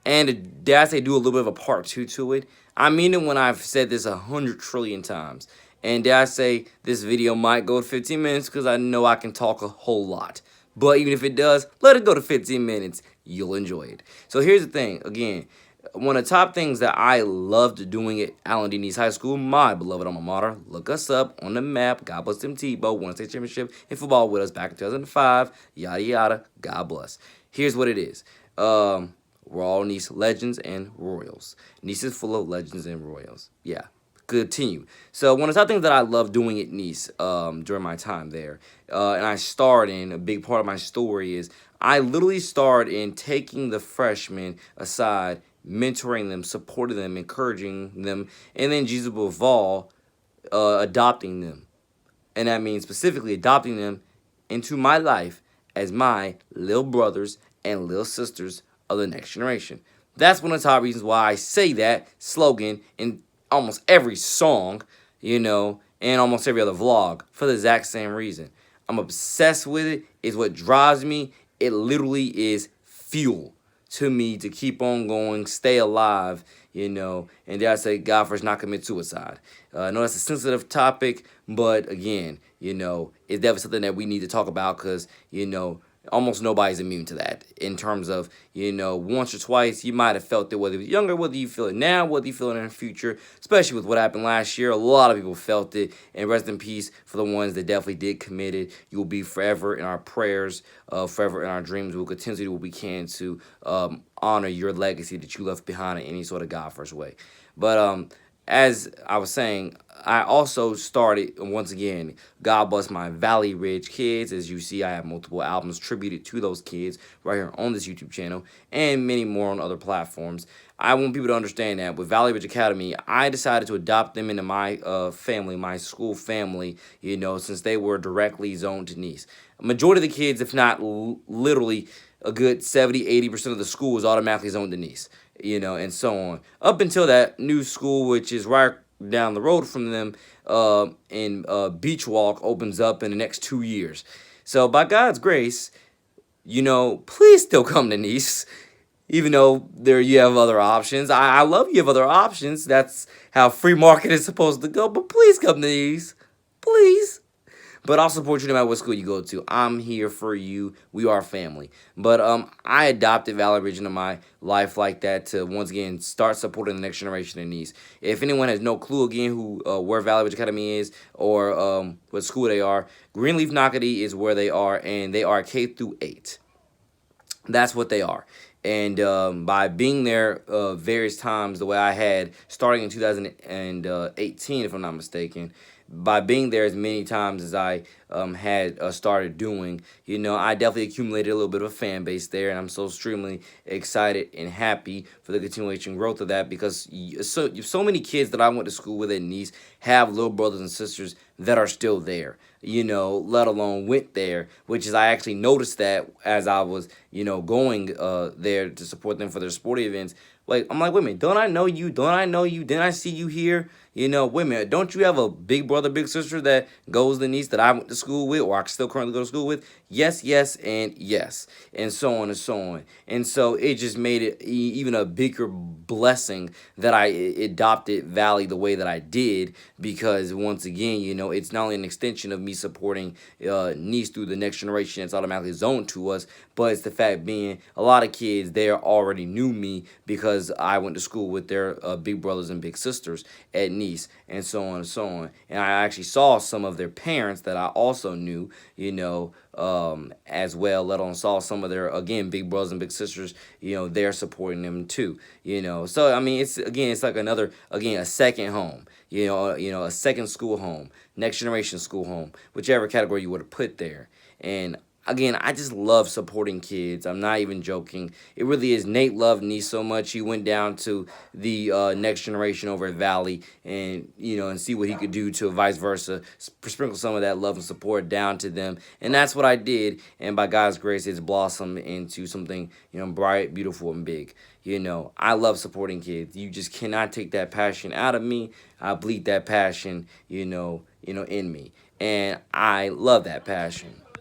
And dare I say, do a little bit of a part two to it. I mean it when I've said this 100 trillion times. And dare I say, this video might go to 15 minutes because I know I can talk a whole lot. But even if it does, let it go to 15 minutes. You'll enjoy it. So here's the thing. Again, one of the top things that I loved doing at Allen D. Neese High School, my beloved alma mater. Look us up on the map. God bless Tim Tebow. Won a state championship in football with us back in 2005. Yada, yada. God bless. Here's what it is. We're all Neese legends and royals. Neese is full of legends and royals. Yeah. Continue. So one of the top things that I love doing at Neese during my time there, and I starred in, a big part of my story is I literally starred in taking the freshmen aside, mentoring them, supporting them, encouraging them, and then Jesus above all, adopting them. And that means specifically adopting them into my life as my little brothers and little sisters of the next generation. That's one of the top reasons why I say that slogan in almost every song, and almost every other vlog for the exact same reason. I'm obsessed with it. It's what drives me. It literally is fuel to me to keep on going, stay alive, and dare I say, God first, not commit suicide. I know that's a sensitive topic, but again, it's definitely something that we need to talk about because, almost nobody's immune to that in terms of, once or twice you might have felt it, whether you was younger, whether you feel it now, whether you feel it in the future, especially with what happened last year. A lot of people felt it, and rest in peace for the ones that definitely did commit it. You will be forever in our prayers, forever in our dreams. We will continue to do what we can to honor your legacy that you left behind in any sort of God-first way. But as I was saying, I also started, once again, God bless my Valley Ridge kids. As you see, I have multiple albums tributed to those kids right here on this YouTube channel and many more on other platforms. I want people to understand that with Valley Ridge Academy, I decided to adopt them into my family, my school family, since they were directly zoned to Neese. A majority of the kids, if not literally a good 70–80% of the school is automatically zoned to Neese, and so on. Up until that new school, which is right down the road from them, in Beach Walk, opens up in the next 2 years. So by God's grace, please still come to Neese, even though you have other options. I love you have other options. That's how free market is supposed to go. But please come to Neese, please. But I'll support you no matter what school you go to. I'm here for you. We are family. But I adopted Valley Ridge into my life like that to, once again, start supporting the next generation in Neese. If anyone has no clue, again, where Valley Ridge Academy is or what school they are, Greenleaf Knockety is where they are, and they are K through 8. That's what they are. And by being there various times, the way I had, starting in 2018, if I'm not mistaken, by being there as many times as I had started doing, I definitely accumulated a little bit of a fan base there, and I'm so extremely excited and happy for the continuation growth of that because so many kids that I went to school with at Neese have little brothers and sisters that are still there, let alone went there, which is I actually noticed that as I was, going there to support them for their sporting events. Like, I'm like, wait a minute, don't I know you? Don't I know you? Didn't I see you here? Wait a minute, don't you have a big brother, big sister that goes to Neese that I went to school with or I still currently go to school with? Yes, yes, and yes, and so on and so on. And so it just made it even a bigger blessing that I adopted Valley the way that I did because, once again, it's not only an extension of me supporting Neese through the next generation that's automatically zoned to us, but it's the fact being a lot of kids there already knew me because I went to school with their big brothers and big sisters at Neese, and so on and so on. And I actually saw some of their parents that I also knew, as well, let alone saw some of their, again, big brothers and big sisters, they're supporting them too, So, I mean, it's like another, again, a second home, a second school home, next generation school home, whichever category you would have put there. And again, I just love supporting kids. I'm not even joking. It really is. Nate loved Neese so much. He went down to the next generation over at Valley and, and see what he could do to vice versa, sprinkle some of that love and support down to them. And that's what I did. And by God's grace, it's blossomed into something, bright, beautiful, and big. I love supporting kids. You just cannot take that passion out of me. I bleed that passion, in me. And I love that passion.